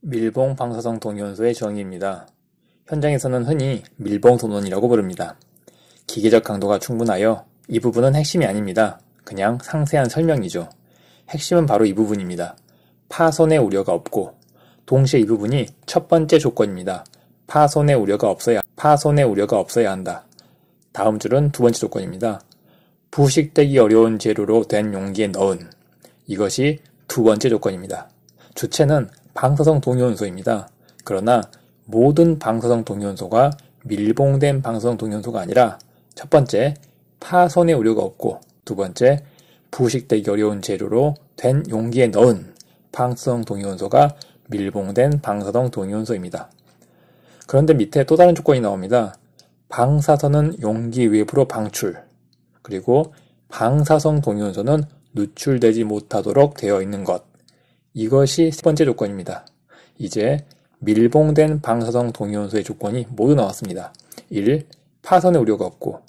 밀봉 방사성 동위원소의 정의입니다. 현장에서는 흔히 밀봉 선원이라고 부릅니다. 기계적 강도가 충분하여 이 부분은 핵심이 아닙니다. 그냥 상세한 설명이죠. 핵심은 바로 이 부분입니다. 파손의 우려가 없고, 동시에 이 부분이 첫 번째 조건입니다. 파손의 우려가 없어야 한다. 다음 줄은 두 번째 조건입니다. 부식되기 어려운 재료로 된 용기에 넣은, 이것이 두 번째 조건입니다. 주체는 방사성 동위원소입니다. 그러나 모든 방사성 동위원소가 밀봉된 방사성 동위원소가 아니라 첫 번째, 파손의 우려가 없고, 두 번째, 부식되기 어려운 재료로 된 용기에 넣은 방사성 동위원소가 밀봉된 방사성 동위원소입니다. 그런데 밑에 또 다른 조건이 나옵니다. 방사선은 용기 외부로 방출, 그리고 방사성 동위원소는 누출되지 못하도록 되어 있는 것. 이것이 세 번째 조건입니다. 이제 밀봉된 방사성 동위원소의 조건이 모두 나왔습니다. 1. 파손의 우려가 없고,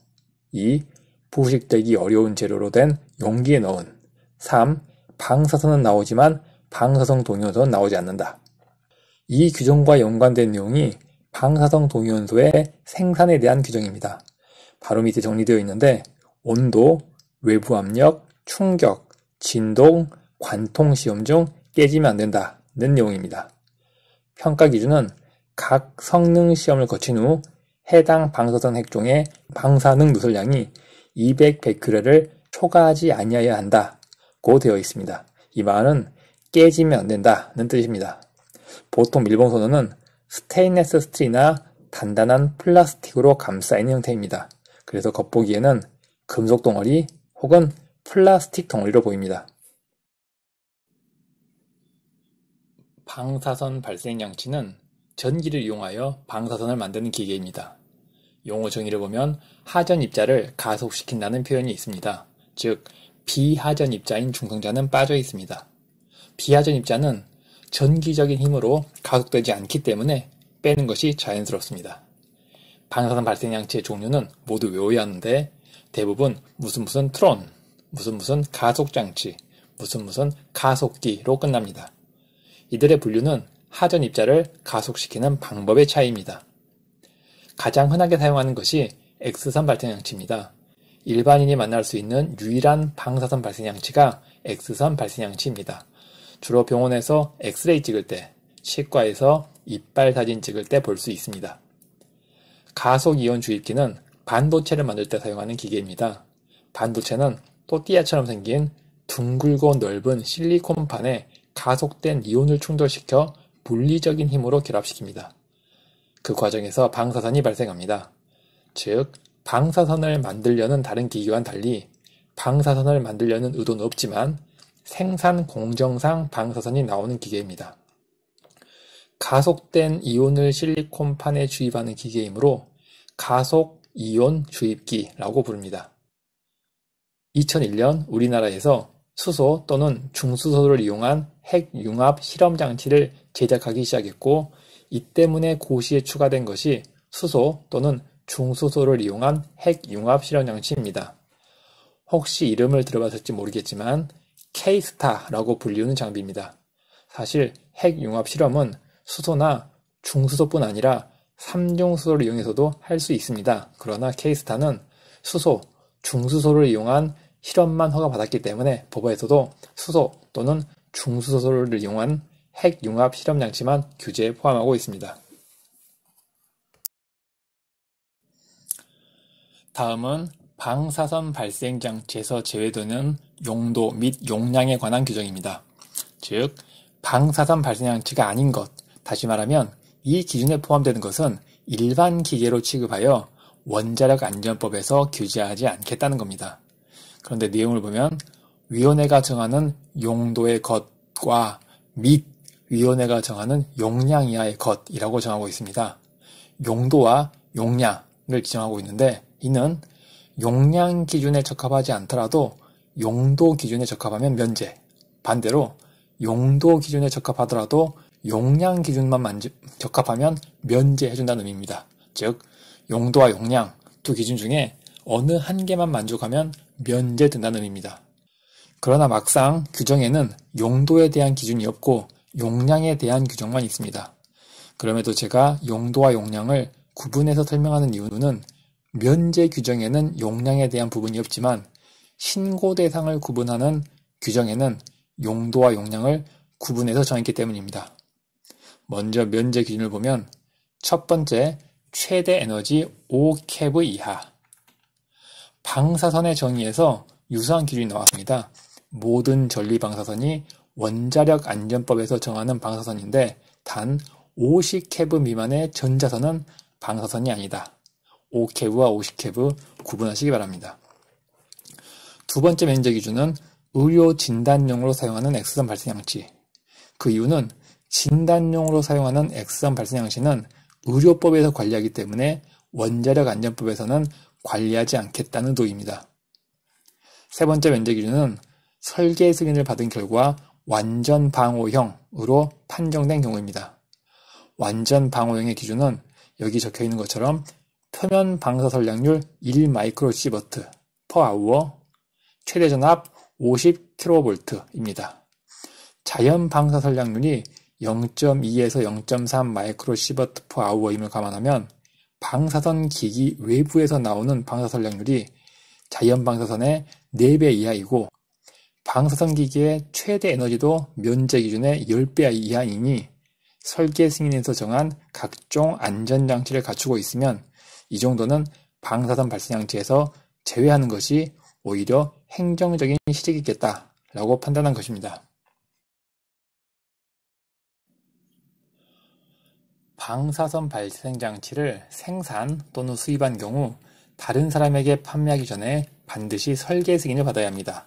2. 부식되기 어려운 재료로 된 용기에 넣은, 3. 방사선은 나오지만 방사성 동위원소는 나오지 않는다. 이 규정과 연관된 내용이 방사성 동위원소의 생산에 대한 규정입니다. 바로 밑에 정리되어 있는데 온도, 외부 압력, 충격, 진동, 관통 시험 중 깨지면 안 된다는 내용입니다. 평가 기준은 각 성능 시험을 거친 후 해당 방사선 핵종의 방사능 누설량이 200베큐렐을 초과하지 아니하여야 한다고 되어 있습니다. 이 말은 깨지면 안 된다는 뜻입니다. 보통 밀봉 선원은 스테인레스 스틸이나 단단한 플라스틱으로 감싸있는 형태입니다. 그래서 겉보기에는 금속 덩어리 혹은 플라스틱 덩어리로 보입니다. 방사선 발생 장치는 전기를 이용하여 방사선을 만드는 기계입니다. 용어 정의를 보면 하전 입자를 가속시킨다는 표현이 있습니다. 즉, 비하전 입자인 중성자는 빠져 있습니다. 비하전 입자는 전기적인 힘으로 가속되지 않기 때문에 빼는 것이 자연스럽습니다. 방사선 발생 장치의 종류는 모두 외워야 하는데 대부분 무슨 트론, 무슨 가속장치, 무슨 가속기로 끝납니다. 이들의 분류는 하전 입자를 가속시키는 방법의 차이입니다. 가장 흔하게 사용하는 것이 X선 발생 장치입니다. 일반인이 만날 수 있는 유일한 방사선 발생 장치가 X선 발생 장치입니다. 주로 병원에서 엑스레이 찍을 때, 치과에서 이빨 사진 찍을 때 볼 수 있습니다. 가속이온 주입기는 반도체를 만들 때 사용하는 기계입니다. 반도체는 또띠아처럼 생긴 둥글고 넓은 실리콘판에 가속된 이온을 충돌시켜 물리적인 힘으로 결합시킵니다. 그 과정에서 방사선이 발생합니다. 즉, 방사선을 만들려는 다른 기계와는 달리 방사선을 만들려는 의도는 없지만 생산 공정상 방사선이 나오는 기계입니다. 가속된 이온을 실리콘판에 주입하는 기계이므로 가속 이온 주입기라고 부릅니다. 2001년 우리나라에서 수소 또는 중수소를 이용한 핵융합 실험장치를 제작하기 시작했고, 이 때문에 고시에 추가된 것이 수소 또는 중수소를 이용한 핵융합 실험장치입니다. 혹시 이름을 들어봤을지 모르겠지만 K스타라고 불리우는 장비입니다. 사실 핵융합 실험은 수소나 중수소뿐 아니라 삼중수소를 이용해서도 할 수 있습니다. 그러나 K스타는 수소, 중수소를 이용한 실험만 허가받았기 때문에 법원에서도 수소 또는 중수소를 이용한 핵융합 실험장치만 규제에 포함하고 있습니다. 다음은 방사선 발생 장치에서 제외되는 용도 및 용량에 관한 규정입니다. 즉, 방사선 발생 장치가 아닌 것, 다시 말하면 이 기준에 포함되는 것은 일반 기계로 취급하여 원자력 안전법에서 규제하지 않겠다는 겁니다. 그런데 내용을 보면 위원회가 정하는 용도의 것과 및 위원회가 정하는 용량 이하의 것이라고 정하고 있습니다. 용도와 용량을 지정하고 있는데 이는 용량 기준에 적합하지 않더라도 용도 기준에 적합하면 면제, 반대로 용도 기준에 적합하더라도 용량 기준만 적합하면 면제해준다는 의미입니다. 즉, 용도와 용량 두 기준 중에 어느 한 개만 만족하면 면제된다는 의미입니다. 그러나 막상 규정에는 용도에 대한 기준이 없고 용량에 대한 규정만 있습니다. 그럼에도 제가 용도와 용량을 구분해서 설명하는 이유는 면제 규정에는 용량에 대한 부분이 없지만 신고 대상을 구분하는 규정에는 용도와 용량을 구분해서 정했기 때문입니다. 먼저 면제 기준을 보면 첫 번째, 최대 에너지 5keV 이하. 방사선의 정의에서 유사한 기준이 나왔습니다. 모든 전리 방사선이 원자력 안전법에서 정하는 방사선인데 단 50keV 미만의 전자선은 방사선이 아니다. 5keV와 50keV 구분하시기 바랍니다. 두 번째 면제 기준은 의료 진단용으로 사용하는 X선 발생 장치. 그 이유는 진단용으로 사용하는 X선 발생 장치는 의료법에서 관리하기 때문에 원자력 안전법에서는 관리하지 않겠다는 의도입니다. 세 번째 면제 기준은 설계 승인을 받은 결과 완전 방호형으로 판정된 경우입니다. 완전 방호형의 기준은 여기 적혀 있는 것처럼 표면 방사 선량률 1마이크로시버트 per hour, 최대 전압 50kV입니다. 자연 방사 선량률이 0.2에서 0.3 마이크로시버트 per hour임을 감안하면 방사선 기기 외부에서 나오는 방사 선량률이 자연 방사선의 4배 이하이고 방사선 기기의 최대 에너지도 면제 기준의 10배 이하이니 설계 승인에서 정한 각종 안전장치를 갖추고 있으면 이 정도는 방사선 발생 장치에서 제외하는 것이 오히려 행정적인 실익이겠다라고 판단한 것입니다. 방사선 발생 장치를 생산 또는 수입한 경우 다른 사람에게 판매하기 전에 반드시 설계 승인을 받아야 합니다.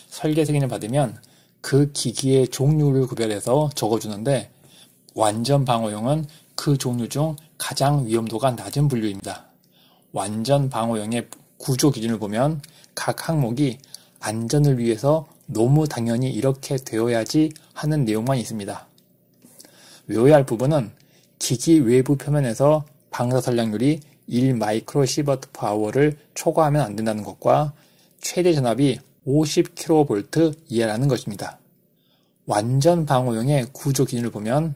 설계 승인을 받으면 그 기기의 종류를 구별해서 적어주는데 완전 방호용은 그 종류 중 가장 위험도가 낮은 분류입니다. 완전 방호용의 구조 기준을 보면 각 항목이 안전을 위해서 너무 당연히 이렇게 되어야지 하는 내용만 있습니다. 외워야 할 부분은 기기 외부 표면에서 방사 선량률이 1마이크로시버트 per hour를 초과하면 안 된다는 것과 최대 전압이 50kV 이하라는 것입니다. 완전 방호용의 구조 기준을 보면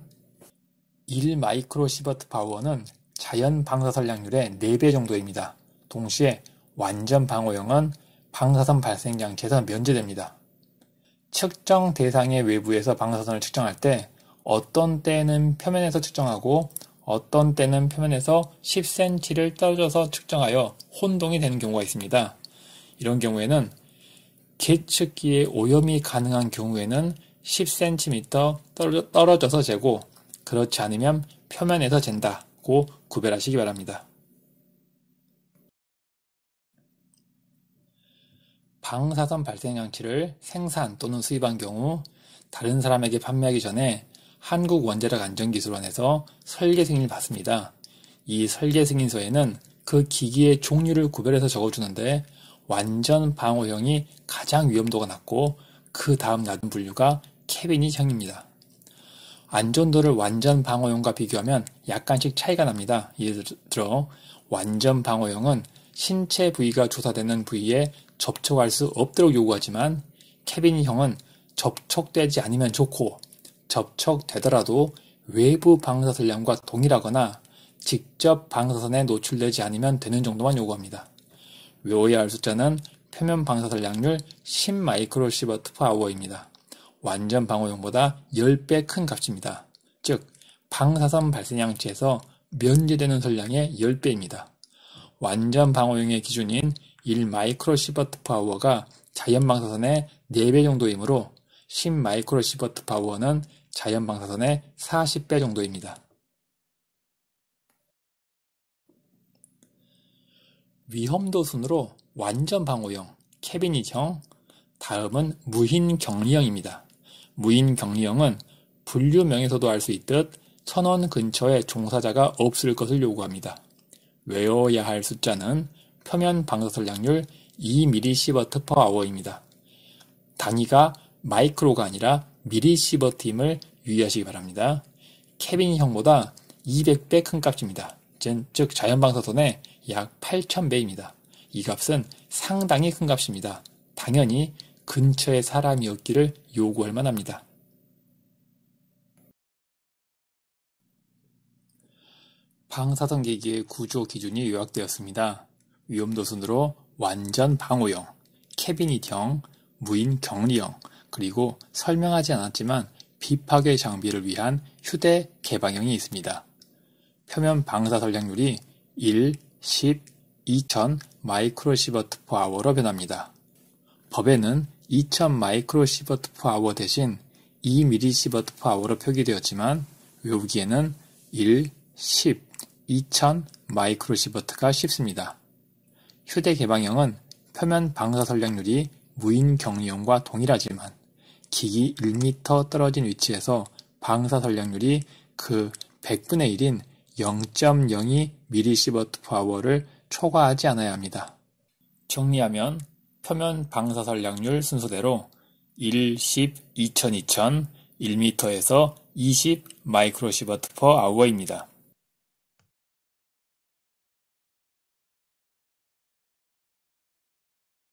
1마이크로시버트 per hour는 자연 방사 선량률의 4배 정도입니다. 동시에 완전 방호용은 방사선 발생 장치에서 면제됩니다. 측정 대상의 외부에서 방사선을 측정할 때 어떤 때는 표면에서 측정하고 어떤 때는 표면에서 10cm를 떨어져서 측정하여 혼동이 되는 경우가 있습니다. 이런 경우에는 계측기에 오염이 가능한 경우에는 10cm 떨어져서 재고 그렇지 않으면 표면에서 잰다고 구별하시기 바랍니다. 방사선 발생 장치를 생산 또는 수입한 경우 다른 사람에게 판매하기 전에 한국원자력안전기술원에서 설계 승인을 받습니다. 이 설계 승인서에는 그 기기의 종류를 구별해서 적어주는데 완전 방호형이 가장 위험도가 낮고 그 다음 낮은 분류가 케빈이형입니다. 안전도를 완전 방호형과 비교하면 약간씩 차이가 납니다. 예를 들어 완전 방호형은 신체 부위가 조사되는 부위에 접촉할 수 없도록 요구하지만 케빈이형은 접촉되지 않으면 좋고 접촉되더라도 외부 방사선량과 동일하거나 직접 방사선에 노출되지 않으면 되는 정도만 요구합니다. 외워야 할 숫자는 표면 방사선량률 10마이크로시버트 per hour입니다. 완전 방호용보다 10배 큰 값입니다. 즉 방사선 발생 장치에서 면제되는 선량의 10배입니다. 완전 방호용의 기준인 1마이크로시버트 per hour가 자연 방사선의 4배 정도이므로 10마이크로시버트 per hour는 자연 방사선의 40배 정도입니다. 위험도 순으로 완전 방호용, 캐비닛형, 다음은 무흰경리형입니다. 무흰경리형은 분류명에서도 알 수 있듯 천원 근처에 종사자가 없을 것을 요구합니다. 외워야 할 숫자는 표면 방사선량률 2mSv per hour입니다. 단위가 마이크로가 아니라 미리시버트임을 유의하시기 바랍니다. 케빈형보다 200배 큰 값입니다. 즉 자연방사선의 약 8000배입니다. 이 값은 상당히 큰 값입니다. 당연히 근처에 사람이 없기를 요구할 만합니다. 방사선계기의 구조 기준이 요약되었습니다. 위험도 순으로 완전 방호형, 캐비닛형, 무인 격리형, 그리고 설명하지 않았지만 비파괴 장비를 위한 휴대 개방형이 있습니다. 표면 방사 전략률이 1, 10, 2000 마이크로시버트 per hour로 변합니다. 법에는 2000 마이크로시버트 per hour 대신 2 밀리시버트 per hour로 표기되었지만 외우기에는 1, 10, 2000 마이크로시버트가 쉽습니다. 휴대 개방형은 표면 방사 전략률이 무인 격리형과 동일하지만 기기 1m 떨어진 위치에서 방사 전략률이 그 100분의 1인 0.02 밀리시버트 per hour를 초과하지 않아야 합니다. 정리하면 표면 방사 전략률 순서대로 1, 10, 2000, 2000, 1m에서 20 마이크로시버트 per hour입니다.